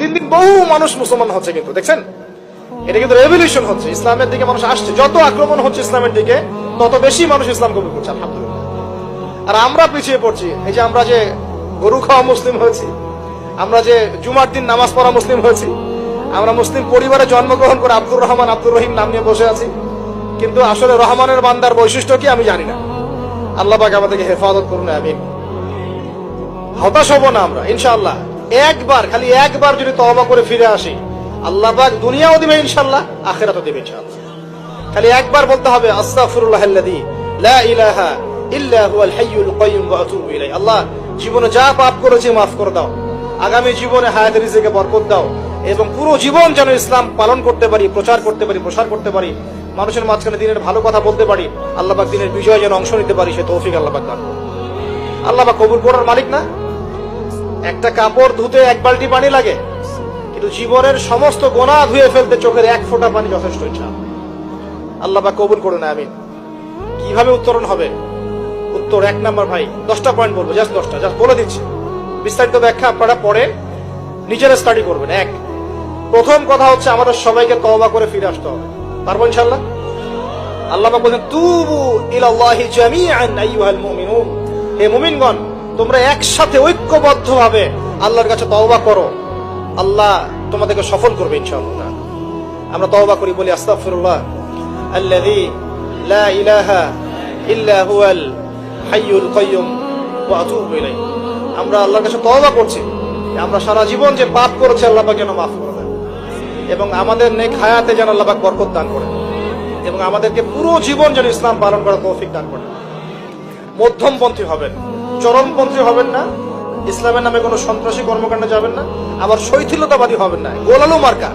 দিন দিন বহু মানুষ মুসলমান হচ্ছে, কিন্তু দেখছেন এটা কিন্তু রেভলিউশন হচ্ছে, ইসলামের দিকে মানুষ আসছে। যত আক্রমণ হচ্ছে ইসলামের দিকে তত বেশি মানুষ ইসলাম কবুল করছে, আলহামদুলিল্লাহ। আর আমরা পিছিয়ে পড়ছি। এই যে আমরা যে গরু খাওয়া মুসলিম হয়েছি, আমরা যে জুমার দিন নামাজ পড়া মুসলিম হয়েছি, আমরা মুসলিম পরিবারে জন্মগ্রহণ করে আব্দুর রহমান আব্দুর রহিম নাম নিয়ে বসে আছি, কিন্তু আসলে রহমানের বান্দার বৈশিষ্ট্য কি আমি জানি না। আল্লাহ পাক আমাদেরকে হেফাজত করুন, আমিন। হতাশ হব না আমরা ইনশাআল্লাহ। একবার, খালি একবার যদি তওবা করে ফিরে আসি, আল্লাহ পাক দুনিয়াও দিবে ইনশাআল্লাহ, আখিরাতও দিবে ইনশাআল্লাহ। খালি একবার বলতে হবে আস্তাগফিরুল্লাহাল্লাযী লা ইলাহা ইল্লা হুয়াল হাইয়ুল কাইয়্যুম ওয়া আতুবু ইলাইহি। আল্লাহ, জীবনে যা পাপ করেছি মাফ করে দাও, আগামী জীবনে হায়াতে রিজিকে বরকত দাও, এবং পুরো জীবন যেন ইসলাম পালন করতে পারি, প্রচার করতে পারি, প্রসার করতে পারি, মানুষের মাঝখানে দিনের ভালো কথা বলতে পারি, আল্লাহ পাক দিনের বিজয়ে যেন অংশ নিতে পারি, সে তৌফিক আল্লাহ পাক দান করুন। আল্লাহ পাক কবুল করার মালিক না? একটা কাপড় ধুতে এক বালতি পানি লাগে, কিন্তু জীবনের সমস্ত গোনাহ ধুয়ে ফেলতে চোখের এক ফোঁটা পানি যথেষ্ট। ইনশাআল্লাহ আল্লাহ পাক কবুল করুন, আমিন। কিভাবে উত্তরণ হবে? উত্তর 1 নাম্বার, ভাই 10টা পয়েন্ট বলবো, জাস্ট 10টা, জাস্ট বলে দিচ্ছি। বিস্তারিত ব্যাখ্যা আপনারা পড়ে নিজেরা স্টাডি করবেন। প্রথম কথা হচ্ছে আমাদের সবাইকে তওবা করে ফিরে আসতে হবে। পারবো ইনশাআল্লাহ? আল্লাহ পাক বলেন তুবু ইলাল্লাহি জামিআন আইয়ুহাল মুমিনুন, হে মুমিনগণ তোমরা একসাথে ঐক্যবদ্ধভাবে আল্লাহর কাছে তওবা করো, আল্লাহ তোমাদেরকে সফল করবে ইনশাআল্লাহ। আমরা তওবা করি, বলি আস্তাগফিরুল্লাহ আল্লাযী লা ইলাহা ইল্লা হুয়াল হাইয়ুল কাইয়্যুম ওয়া আতুবু ইলাইহি। আমরা আল্লাহর কাছে তওবা করছি, আমরা সারা জীবন যে পাপ করেছি আল্লাহ পাক যেন মাফ করে দেন, এবং আমাদের নেক হায়াতে যেন আল্লাহ পাক বরকত দান করেন, এবং আমাদেরকে পুরো জীবন যেন ইসলাম পালন করার তৌফিক দান করেন। মধ্যমপন্থী হবেন, চরমপন্থী হবেন না, ইসলামের নামে কোনো সন্ত্রাসী কর্মকাণ্ডে যাবেন না, আবার শৈথিলতাবাদী হবেন না, গোলালু মার্কা